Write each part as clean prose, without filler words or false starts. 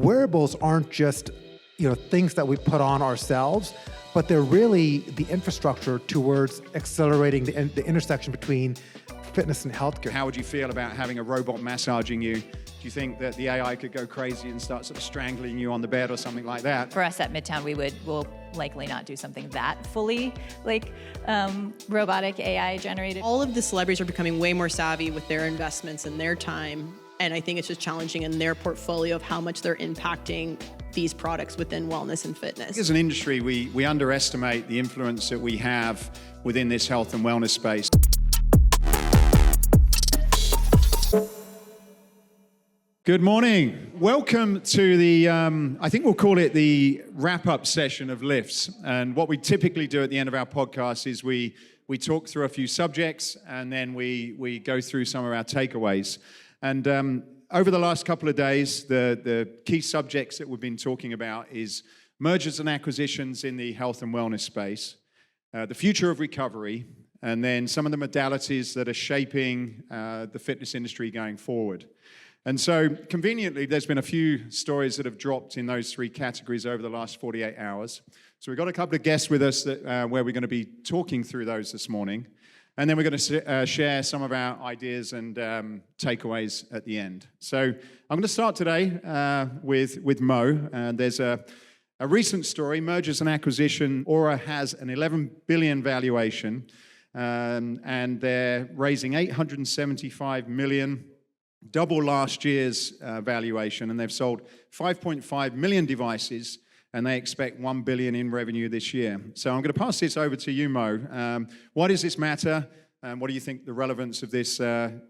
wearables aren't just things that we put on ourselves, but they're really the infrastructure towards accelerating the intersection between fitness and healthcare. How would you feel about having a robot massaging you? Do you think that the AI could go crazy and start sort of strangling you on the bed or something like that? For us at Midtown, we'll likely not do something that fully robotic AI generated. All of the celebrities are becoming way more savvy with their investments and their time. And I think it's just challenging in their portfolio of how much they're impacting these products within wellness and fitness. As an industry, we underestimate the influence that we have within this health and wellness space. Good morning. Welcome to the, I think we'll call it the wrap-up session of Lifts. And what we typically do at the end of our podcast is we talk through a few subjects and then we go through some of our takeaways. And over the last couple of days, the key subjects that we've been talking about is mergers and acquisitions in the health and wellness space, the future of recovery, and then some of the modalities that are shaping the fitness industry going forward. And so, conveniently, there's been a few stories that have dropped in those three categories over the last 48 hours. So we've got a couple of guests with us that, where we're going to be talking through those this morning. And then we're going to share some of our ideas and takeaways at the end. So I'm going to start today with Mo. There's a recent story, mergers and acquisition. Oura has an 11 billion valuation, and they're raising 875 million, double last year's valuation, and they've sold 5.5 million devices, and they expect 1 billion in revenue this year. So I'm going to pass this over to you, Mo. Why does this matter, and what do you think the relevance of this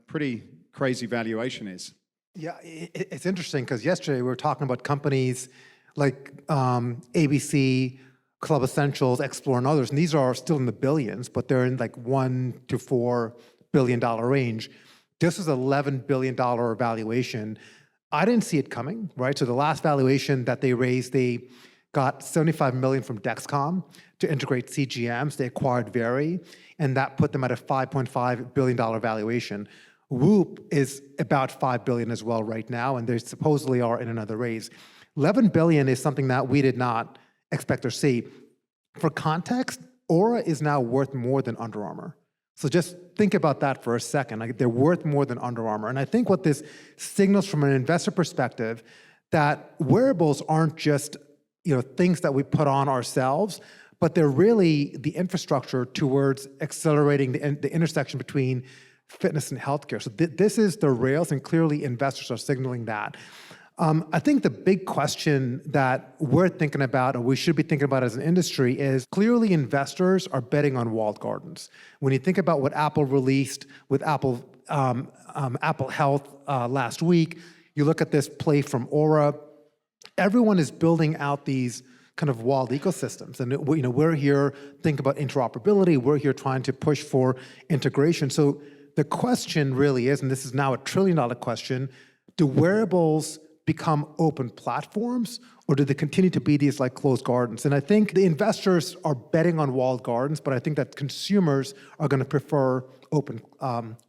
pretty crazy valuation is? Yeah, it's interesting because yesterday we were talking about companies like ABC, Club Essentials, Explore, and others, and these are still in the billions, but they're in like $1 to $4 billion range. This is $11 billion valuation. I didn't see it coming, right? So the last valuation that they raised, they got $75 million from Dexcom to integrate CGMs. They acquired Veri, and that put them at a $5.5 billion valuation. Whoop is about $5 billion as well right now, and they supposedly are in another raise. $11 billion is something that we did not expect or see. For context, Oura is now worth more than Under Armour. So just think about that for a second. Like, they're worth more than Under Armour. And I think what this signals from an investor perspective, that wearables aren't just things that we put on ourselves, but they're really the infrastructure towards accelerating the intersection between fitness and healthcare. So this is the rails, and clearly investors are signaling that. I think the big question that we're thinking about, or we should be thinking about as an industry, is clearly investors are betting on walled gardens. When you think about what Apple released with Apple Health last week, you look at this play from Oura, everyone is building out these kind of walled ecosystems. And we're here thinking about interoperability, we're here trying to push for integration. So the question really is, and this is now a $1 trillion question, do wearables become open platforms, or do they continue to be these like closed gardens? And I think the investors are betting on walled gardens, but I think that consumers are going to prefer open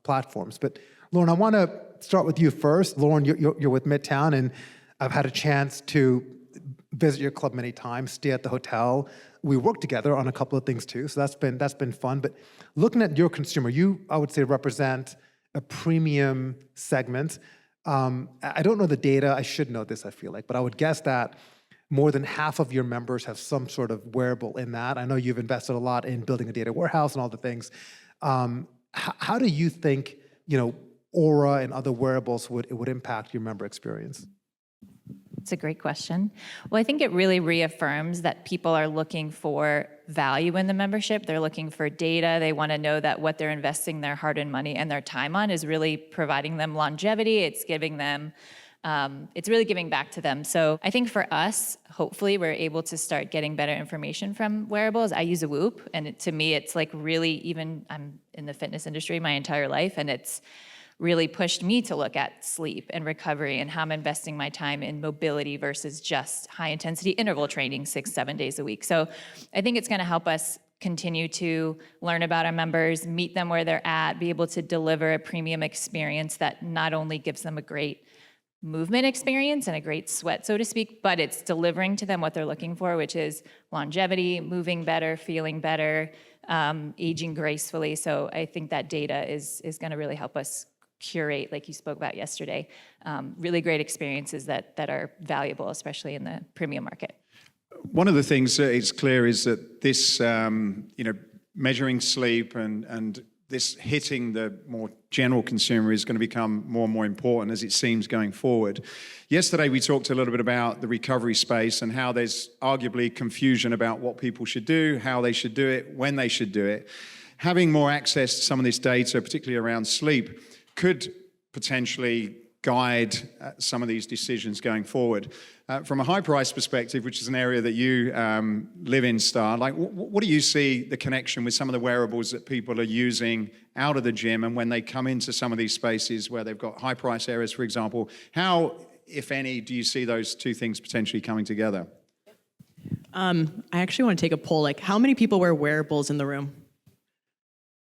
platforms. But Loryn, I want to start with you first. Loryn, you're with Midtown, and I've had a chance to visit your club many times, stay at the hotel. We work together on a couple of things too, so that's been fun. But looking at your consumer, you, I would say, represent a premium segment. I don't know the data. I should know this, I feel like, but I would guess that more than half of your members have some sort of wearable in that. I know you've invested a lot in building a data warehouse and all the things. How do you think, Oura and other wearables would impact your member experience? It's a great question. Well, I think it really reaffirms that people are looking for value in the membership. They're looking for data. They want to know that what they're investing their hard-earned money and their time on is really providing them longevity. It's giving them, it's really giving back to them. So I think for us, hopefully we're able to start getting better information from wearables. I use a Whoop, and to me, it's like really, even I'm in the fitness industry my entire life, and it's really pushed me to look at sleep and recovery and how I'm investing my time in mobility versus just high intensity interval training 6-7 days a week. So I think it's going to help us continue to learn about our members, meet them where they're at, be able to deliver a premium experience that not only gives them a great movement experience and a great sweat, so to speak, but it's delivering to them what they're looking for, which is longevity, moving better, feeling better, aging gracefully. So I think that data is going to really help us curate, like you spoke about yesterday, really great experiences that are valuable, especially in the premium market. One of the things that is clear is that this, measuring sleep and this hitting the more general consumer is going to become more and more important as it seems going forward. Yesterday, we talked a little bit about the recovery space and how there's arguably confusion about what people should do, how they should do it, when they should do it. Having more access to some of this data, particularly around sleep, could potentially guide some of these decisions going forward. From a high price perspective, which is an area that you live in, Star, like what do you see the connection with some of the wearables that people are using out of the gym, and when they come into some of these spaces where they've got high price areas, for example, how, if any, do you see those two things potentially coming together? I actually want to take a poll, like how many people wear wearables in the room?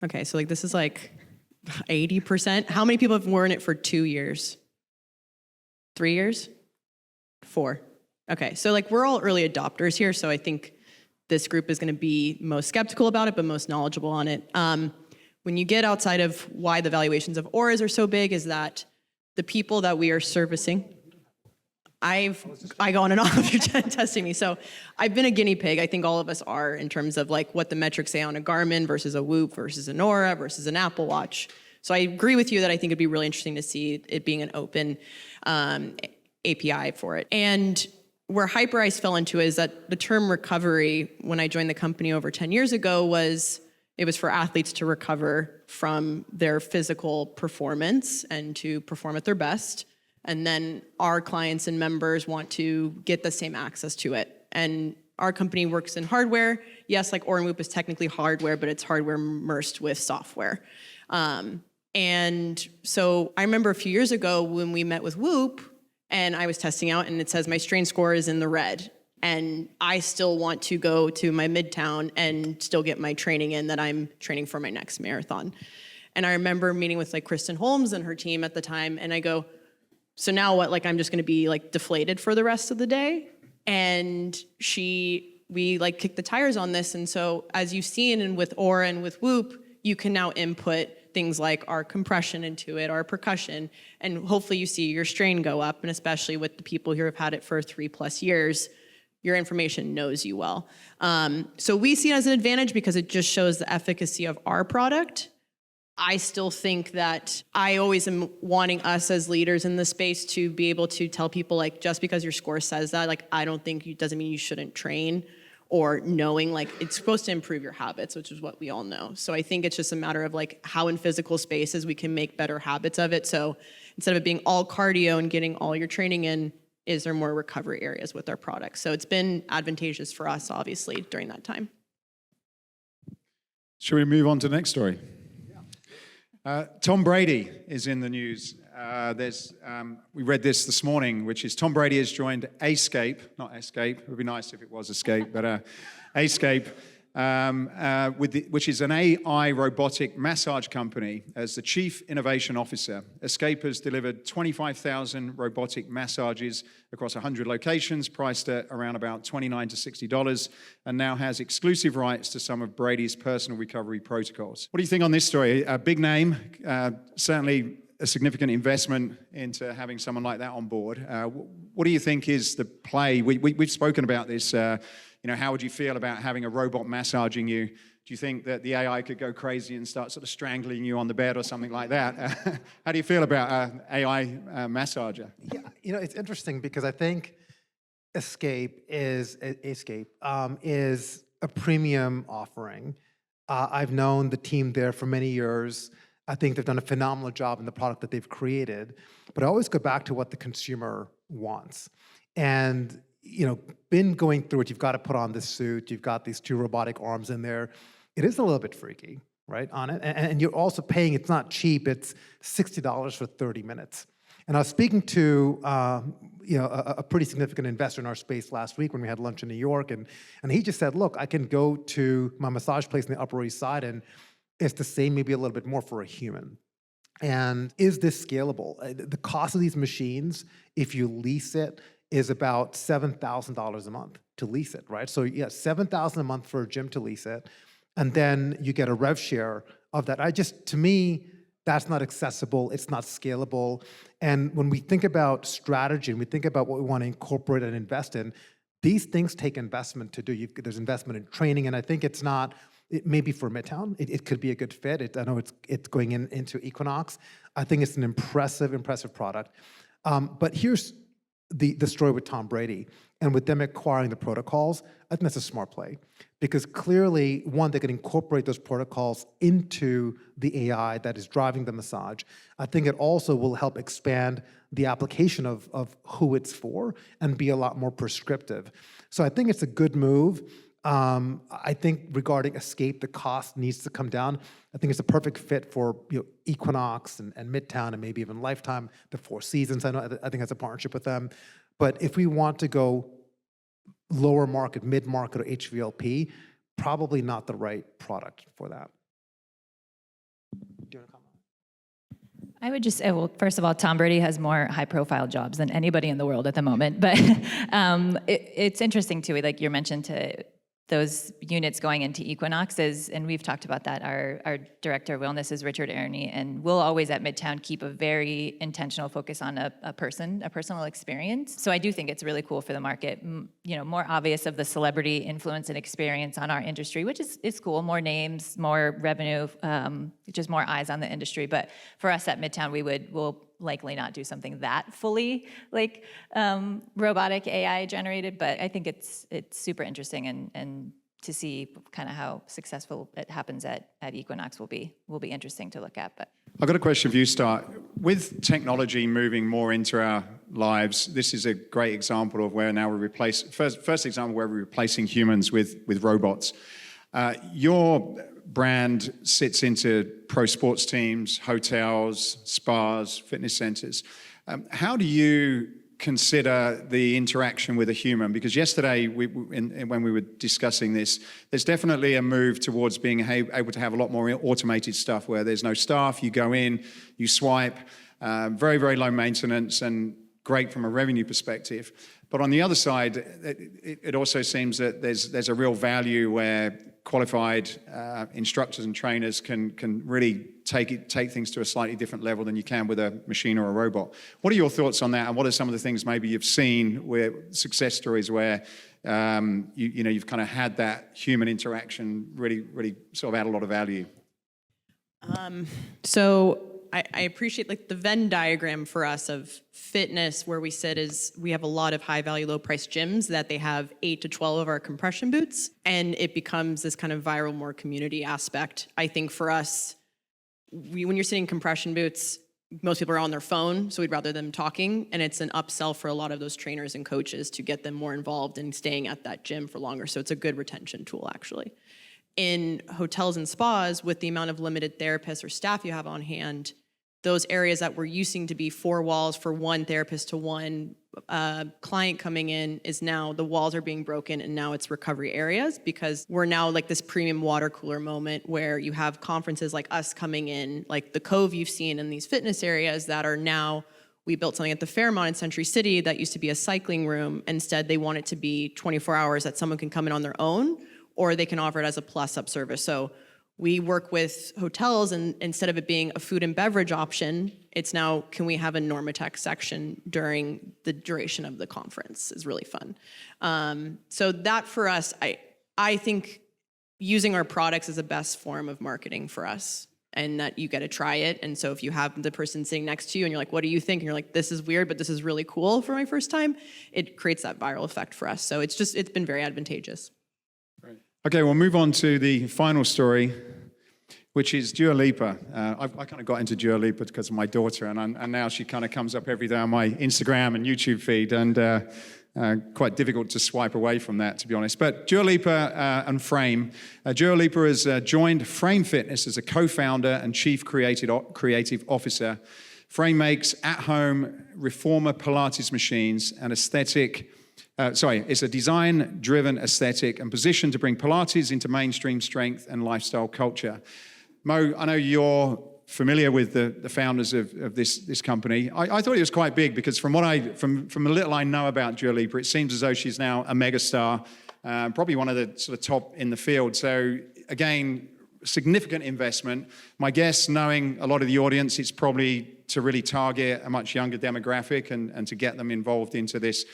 Okay, so like this is like 80%. How many people have worn it for 2 years? 3 years? 4. Okay, so like we're all early adopters here, so I think this group is going to be most skeptical about it, but most knowledgeable on it. When you get outside of why the valuations of Ouras are so big, is that the people that we are servicing, I go on and on if you're testing me. So I've been a guinea pig. I think all of us are, in terms of like what the metrics say on a Garmin versus a Whoop versus an Oura versus an Apple Watch. So I agree with you that I think it'd be really interesting to see it being an open API for it. And where Hyperice fell into is that the term recovery, when I joined the company over 10 years ago, was for athletes to recover from their physical performance and to perform at their best. And then our clients and members want to get the same access to it. And our company works in hardware. Yes, like Oura and Whoop is technically hardware, but it's hardware immersed with software. And so I remember a few years ago when we met with Whoop and I was testing out and it says my strain score is in the red. And I still want to go to my Midtown and still get my training in that I'm training for my next marathon. And I remember meeting with like Kristen Holmes and her team at the time, and I go, so now what, like I'm just gonna be like deflated for the rest of the day? And we like kicked the tires on this. And so as you've seen, and with Oura and with Whoop, you can now input things like our compression into it, our percussion, and hopefully you see your strain go up. And especially with the people who have had it for 3+ years, your information knows you well. So we see it as an advantage because it just shows the efficacy of our product. I still think that I always am wanting us as leaders in the space to be able to tell people, like, just because your score says that, like, I don't think it doesn't mean you shouldn't train, or knowing like it's supposed to improve your habits, which is what we all know. So I think it's just a matter of like how in physical spaces we can make better habits of it. So instead of it being all cardio and getting all your training in, is there more recovery areas with our products? So it's been advantageous for us, obviously, during that time. Shall we move on to the next story? Tom Brady is in the news. We read this morning, which is Tom Brady has joined Escape, not Escape. It would be nice if it was Escape, but Escape, which is an AI robotic massage company, as the chief innovation officer. Escape has delivered 25,000 robotic massages across 100 locations, priced at around about $29 to $60, and now has exclusive rights to some of Brady's personal recovery protocols. What do you think on this story? A big name, certainly a significant investment into having someone like that on board. What do you think is the play? We've spoken about this. How would you feel about having a robot massaging you? Do you think that the AI could go crazy and start sort of strangling you on the bed or something like that? How do you feel about an AI massager? Yeah, it's interesting because I think Escape is a premium offering. I've known the team there for many years. I think they've done a phenomenal job in the product that they've created, but I always go back to what the consumer wants. And, been going through it, you've got to put on this suit, you've got these 2 robotic arms in there. It is a little bit freaky, right, on it? And you're also paying, it's not cheap, it's $60 for 30 minutes. And I was speaking to, a pretty significant investor in our space last week when we had lunch in New York, and he just said, look, I can go to my massage place in the Upper East Side, and it's the same, maybe a little bit more for a human. And is this scalable? The cost of these machines, if you lease it, is about $7,000 a month to lease it, right? So yeah, $7,000 a month for a gym to lease it, and then you get a rev share of that. To me, that's not accessible, it's not scalable. And when we think about strategy, and we think about what we want to incorporate and invest in, these things take investment to do. There's investment in training, and I think it may be for Midtown. It could be a good fit. I know it's going into Equinox. I think it's an impressive product. But here's the story with Tom Brady, and with them acquiring the protocols. I think that's a smart play, because clearly, one, they can incorporate those protocols into the AI that is driving the massage. I think it also will help expand the application of who it's for and be a lot more prescriptive. So I think it's a good move. I think regarding Escape, the cost needs to come down. I think it's a perfect fit for Equinox and Midtown and maybe even Lifetime, the Four Seasons. I think that's a partnership with them. But if we want to go lower market, mid-market, or HVLP, probably not the right product for that. Do you want to comment? I would just say, well, first of all, Tom Brady has more high-profile jobs than anybody in the world at the moment. But it's interesting, too, like you mentioned, to those units going into Equinox and we've talked about that. Our director of wellness is Richard Ernie, and we'll always at Midtown keep a very intentional focus on a personal experience. So I do think it's really cool for the market. More obvious of the celebrity influence and experience on our industry, which is cool. More names, more revenue, just more eyes on the industry. But for us at Midtown, we'll likely not do something that fully like robotic AI generated, but I think it's super interesting and to see kind of how successful it happens at Equinox will be interesting to look at. But I've got a question for you, Star. With technology moving more into our lives, this is a great example of where now we're first example where we're replacing humans with robots. Your brand sits into pro sports teams, hotels, spas, fitness centers. How do you consider the interaction with a human? Because yesterday, when we were discussing this, there's definitely a move towards being able to have a lot more automated stuff where there's no staff, you go in, you swipe, very, very low maintenance and great from a revenue perspective. But on the other side, it also seems that there's a real value where qualified instructors and trainers can really take things to a slightly different level than you can with a machine or a robot. What are your thoughts on that, and what are some of the things maybe you've seen where success stories where you've kind of had that human interaction really sort of add a lot of value? So I appreciate like the Venn diagram for us of fitness where we sit is we have a lot of high value, low price gyms that they have 8 to 12 of our compression boots, and it becomes this kind of viral, more community aspect. I think for us, when you're sitting in compression boots, most people are on their phone, so we'd rather them talking, and it's an upsell for a lot of those trainers and coaches to get them more involved in staying at that gym for longer. So it's a good retention tool, actually. In hotels and spas, with the amount of limited therapists or staff you have on hand, those areas that were using to be 4 walls for one therapist to one client coming in is now the walls are being broken, and now it's recovery areas, because we're now like this premium water cooler moment where you have conferences like us coming in, like the Cove you've seen in these fitness areas that are now, we built something at the Fairmont in Century City that used to be a cycling room. Instead, they want it to be 24 hours that someone can come in on their own, or they can offer it as a plus-up service. So we work with hotels, and instead of it being a food and beverage option, it's now, can we have a Normatec section during the duration of the conference is really fun. So that for us, I think using our products is the best form of marketing for us, and that you get to try it. And so if you have the person sitting next to you and you're like, what do you think? And you're like, this is weird, but this is really cool for my first time, it creates that viral effect for us. So it's been very advantageous. Okay, we'll move on to the final story, which is Dua Lipa. I kind of got into Dua Lipa because of my daughter, and now she kind of comes up every day on my Instagram and YouTube feed, and quite difficult to swipe away from that, to be honest. But Dua Lipa and Frame. Dua Lipa has joined Frame Fitness as a co-founder and chief creative officer. Frame makes at-home reformer Pilates machines and it's a design-driven aesthetic and positioned to bring Pilates into mainstream strength and lifestyle culture. Mo, I know you're familiar with the founders of this company. I thought it was quite big because from a little I know about Dua Lipa, it seems as though she's now a megastar, probably one of the sort of top in the field. So again, significant investment. My guess, knowing a lot of the audience, it's probably to really target a much younger demographic and to get them involved into this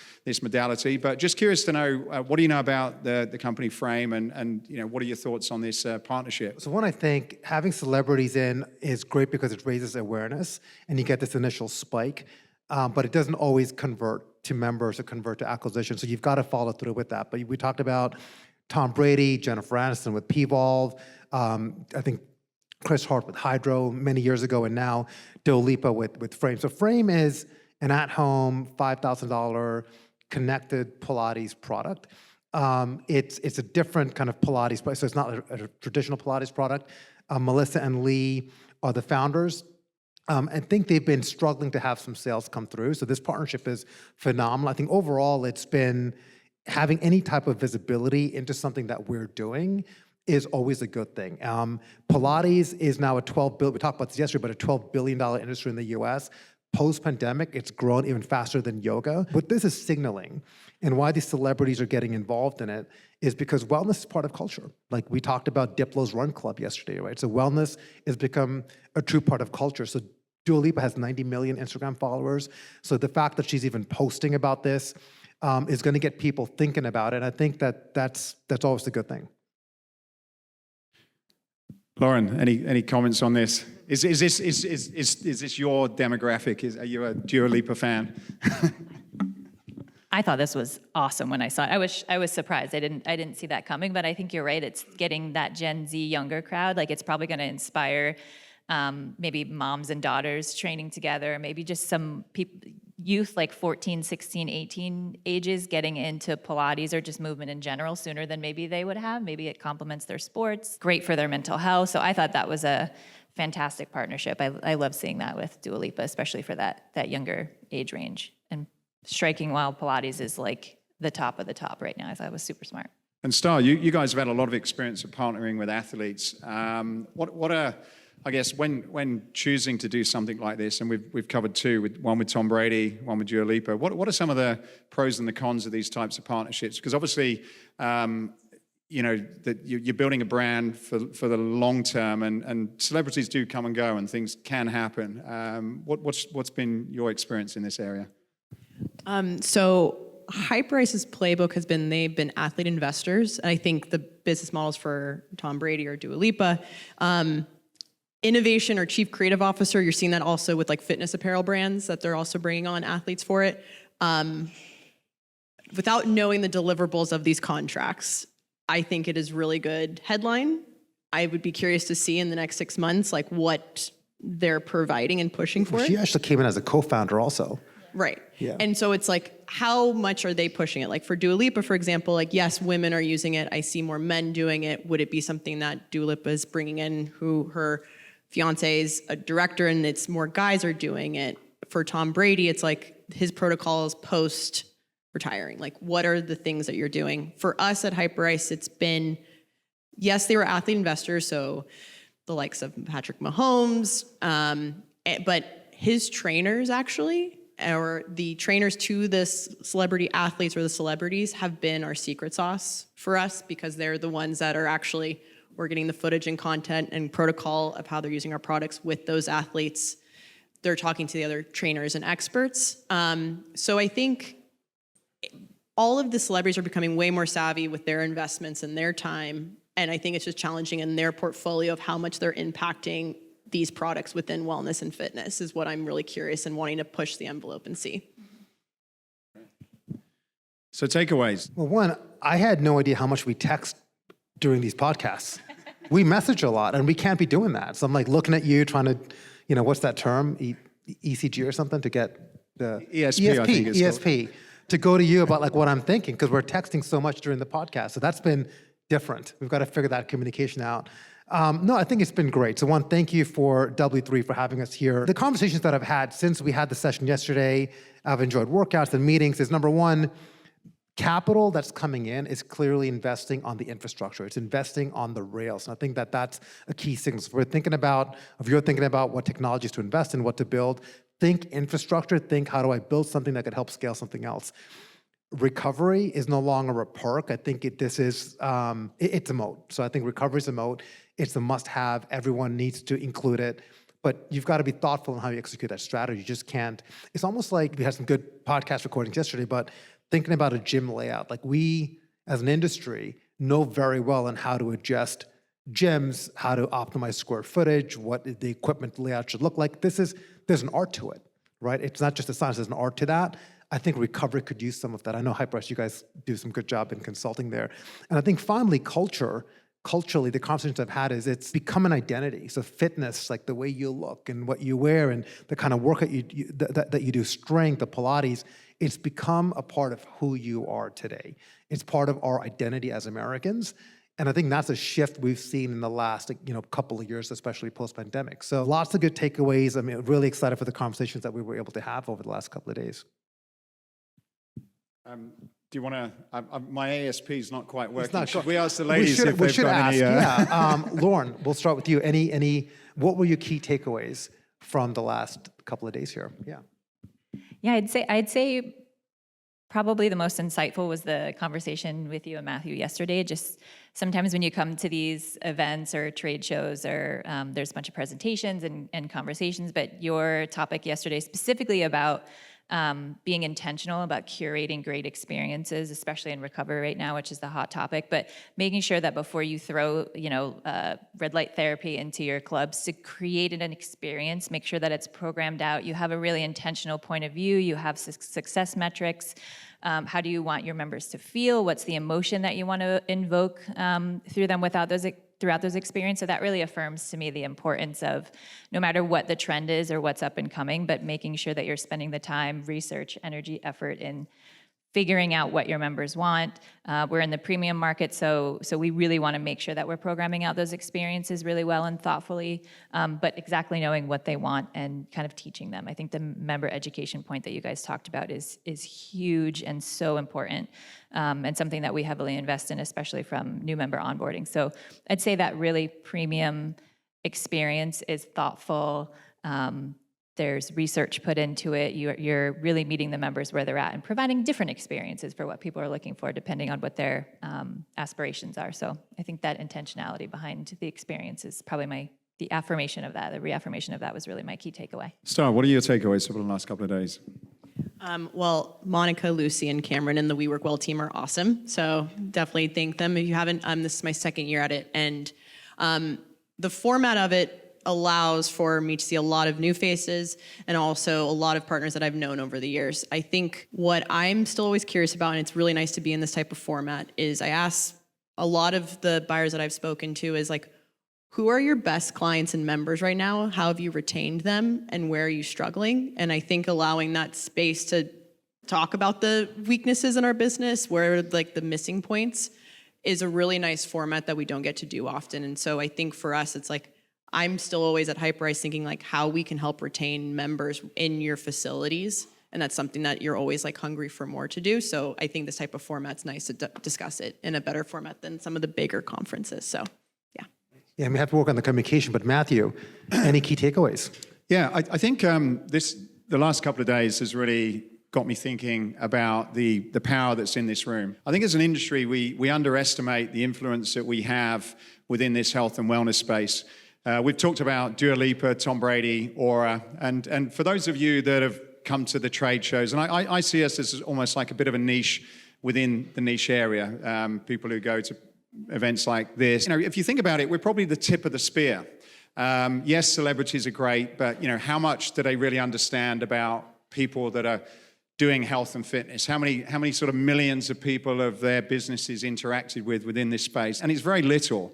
modality. But just curious to know, what do you know about the company Frame, and what are your thoughts on this partnership? So one, I think having celebrities in is great because it raises awareness and you get this initial spike, but it doesn't always convert to members or convert to acquisition. So you've got to follow through with that. But we talked about Tom Brady, Jennifer Aniston with P-Volve, I think Chris Hart with Hydro many years ago, and now Dua Lipa with Frame. So Frame is an at-home $5,000 connected Pilates product. It's a different kind of Pilates, so it's not a traditional Pilates product. Melissa and Lee are the founders. I think they've been struggling to have some sales come through. So this partnership is phenomenal. I think overall it's been having any type of visibility into something that we're doing is always a good thing. Pilates is now we talked about this yesterday, but a $12 billion industry in the US. Post-pandemic, it's grown even faster than yoga. What this is signaling and why these celebrities are getting involved in it is because wellness is part of culture. Like we talked about Diplo's Run Club yesterday, right? So wellness has become a true part of culture. So Dua Lipa has 90 million Instagram followers. So the fact that she's even posting about this is going to get people thinking about it. And I think that's always a good thing. Loryn, any comments on this? Is this your demographic? Are you a Dua Lipa fan? I thought this was awesome when I saw it. I was surprised. I didn't see that coming, but I think you're right. It's getting that Gen Z younger crowd. Like it's probably going to inspire maybe moms and daughters training together, maybe just some youth like 14, 16, 18 ages getting into Pilates or just movement in general sooner than maybe they would have. Maybe it complements their sports, great for their mental health. So I thought that was a fantastic partnership. I love seeing that with Dua Lipa, especially for that younger age range. And striking while Pilates is like the top of the top right now. I thought it was super smart. And Star, you guys have had a lot of experience of partnering with athletes. I guess when choosing to do something like this, and we've covered two, one with Tom Brady, one with Dua Lipa, what are some of the pros and the cons of these types of partnerships? Because obviously, that you're building a brand for the long term, and celebrities do come and go, and things can happen. What's been your experience in this area? So Hyperice's playbook has been they've been athlete investors, and I think the business models for Tom Brady or Dua Lipa. Innovation or chief creative officer, you're seeing that also with like fitness apparel brands that they're also bringing on athletes for it. Without knowing the deliverables of these contracts, I think it is really good headline. I would be curious to see in the next 6 months, like what they're providing and pushing for it. She actually came in as a co-founder also. Right. Yeah. And so it's like, how much are they pushing it? Like for Dua Lipa, for example, like yes, women are using it. I see more men doing it. Would it be something that Dua Lipa is bringing in, who her fiance is a director, and it's more guys are doing it? For Tom Brady, it's like his protocol is post-retiring. Like, what are the things that you're doing? For us at Hyperice, it's been, yes, they were athlete investors, so the likes of Patrick Mahomes, but his trainers actually, or the trainers to the celebrity athletes or the celebrities, have been our secret sauce for us, because they're the ones that are actually, we're getting the footage and content and protocol of how they're using our products with those athletes. They're talking to the other trainers and experts. So I think all of the celebrities are becoming way more savvy with their investments and their time. And I think it's just challenging in their portfolio of how much they're impacting these products within wellness and fitness is what I'm really curious and wanting to push the envelope and see. So takeaways. Well, one, I had no idea how much we text during these podcasts. We message a lot, and we can't be doing that. So I'm like looking at you, trying to, what's that term? ECG or something to get the ESP, I think it's ESP to go to you about like what I'm thinking, because we're texting so much during the podcast. So that's been different. We've got to figure that communication out. No, I think it's been great. So one, thank you for W3 for having us here. The conversations that I've had since we had the session yesterday, I've enjoyed workouts and meetings, is number one, capital that's coming in is clearly investing on the infrastructure. It's investing on the rails. And I think that that's a key signal. So if you're thinking about what technologies to invest in, what to build, think infrastructure, think how do I build something that could help scale something else. Recovery is no longer a perk. I think it's a moat. So I think recovery is a moat. It's a must-have. Everyone needs to include it. But you've got to be thoughtful in how you execute that strategy. You just can't. It's almost like we had some good podcast recordings yesterday, but thinking about a gym layout. Like we, as an industry, know very well on how to adjust gyms, how to optimize square footage, what the equipment layout should look like. There's an art to it, right? It's not just a science, there's an art to that. I think recovery could use some of that. I know HyperRest, you guys do some good job in consulting there. And I think finally, culturally, the conversations I've had is it's become an identity. So fitness, like the way you look and what you wear and the kind of work that you do, strength, the Pilates, it's become a part of who you are today. It's part of our identity as Americans. And I think that's a shift we've seen in the last couple of years, especially post-pandemic. So lots of good takeaways. I mean, really excited for the conversations that we were able to have over the last couple of days. Do you want to? My ASP is not quite working. Not should we ask the ladies if we they've should got ask, any? Loryn, we'll start with you. What were your key takeaways from the last couple of days here? Yeah. Yeah, I'd say probably the most insightful was the conversation with you and Matthew yesterday. Just sometimes when you come to these events or trade shows or there's a bunch of presentations and conversations, but your topic yesterday specifically about being intentional about curating great experiences, especially in recovery right now, which is the hot topic, but making sure that before you throw, red light therapy into your clubs, to create an experience, make sure that it's programmed out. You have a really intentional point of view. You have success metrics. How do you want your members to feel? What's the emotion that you want to invoke through them throughout those experiences? So that really affirms to me the importance of no matter what the trend is or what's up and coming, but making sure that you're spending the time, research, energy, effort in figuring out what your members want. We're in the premium market, so we really want to make sure that we're programming out those experiences really well and thoughtfully, but exactly knowing what they want and kind of teaching them. I think the member education point that you guys talked about is huge and so important, and something that we heavily invest in, especially from new member onboarding. So I'd say that really premium experience is thoughtful. There's research put into it. You're really meeting the members where they're at and providing different experiences for what people are looking for, depending on what their aspirations are. So I think that intentionality behind the experience is probably the affirmation of that, the reaffirmation of that was really my key takeaway. Star, what are your takeaways over the last couple of days? Well, Monica, Lucy, and Cameron and the We Work Well team are awesome. So definitely thank them. If you haven't, this is my second year at it. And the format of it allows for me to see a lot of new faces and also a lot of partners that I've known over the years. I think what I'm still always curious about, and it's really nice to be in this type of format, is I ask a lot of the buyers that I've spoken to is like, who are your best clients and members right now? How have you retained them? And where are you struggling? And I think allowing that space to talk about the weaknesses in our business, where like the missing points, is a really nice format that we don't get to do often. And so I think for us, it's like, I'm still always at Hyperice thinking like how we can help retain members in your facilities. And that's something that you're always like hungry for more to do. So I think this type of format's nice to discuss it in a better format than some of the bigger conferences. So, yeah. Yeah, we have to work on the communication, but Matthew, any key takeaways? Yeah, I think the last couple of days has really got me thinking about the power that's in this room. I think as an industry, we underestimate the influence that we have within this health and wellness space. We've talked about Lipa, Tom Brady, Oura, and for those of you that have come to the trade shows, and I see us as almost like a bit of a niche within the niche area, people who go to events like this. If you think about it, we're probably the tip of the spear. Yes, celebrities are great, but how much do they really understand about people that are doing health and fitness? How many sort of millions of people have their businesses interacted within this space? And it's very little.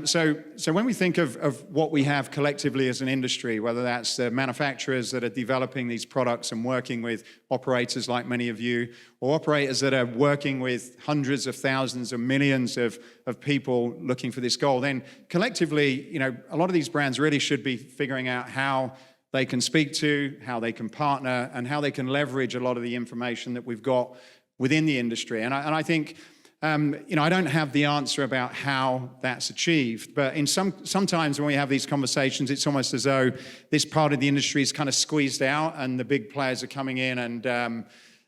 So when we think of what we have collectively as an industry, whether that's the manufacturers that are developing these products and working with operators like many of you, or operators that are working with hundreds of thousands of millions of people looking for this goal, then collectively, a lot of these brands really should be figuring out how they can speak to, how they can partner, and how they can leverage a lot of the information that we've got within the industry. And I think, I don't have the answer about how that's achieved, but sometimes when we have these conversations, it's almost as though this part of the industry is kind of squeezed out and the big players are coming in and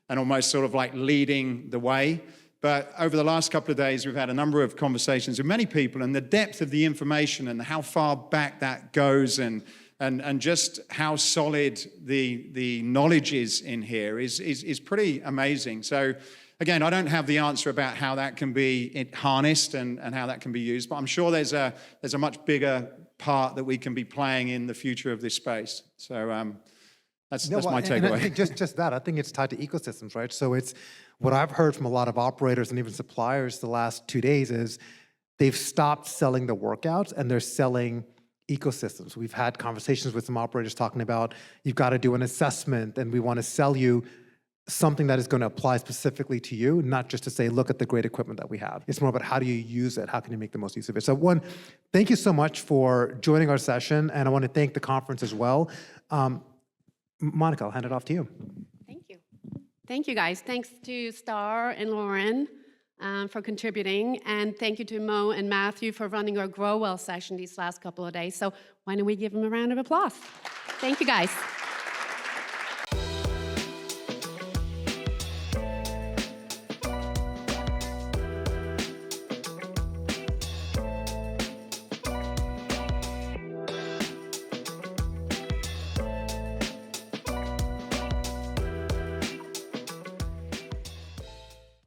almost sort of like leading the way. But over the last couple of days, we've had a number of conversations with many people, and the depth of the information and how far back that goes and just how solid the knowledge is in here is pretty amazing. So again, I don't have the answer about how that can be harnessed and how that can be used, but I'm sure there's a much bigger part that we can be playing in the future of this space. So that's my takeaway. And I think just that, I think it's tied to ecosystems, right? So it's what I've heard from a lot of operators and even suppliers the last 2 days is they've stopped selling the workouts and they're selling ecosystems. We've had conversations with some operators talking about you've got to do an assessment and we want to sell you something that is going to apply specifically to you, not just to say, look at the great equipment that we have. It's more about how do you use it? How can you make the most use of it? So one, thank you so much for joining our session. And I want to thank the conference as well. Monica, I'll hand it off to you. Thank you. Thank you, guys. Thanks to Star and Loryn for contributing. And thank you to Mo and Matthew for running our Grow Well session these last couple of days. So why don't we give them a round of applause? Thank you, guys.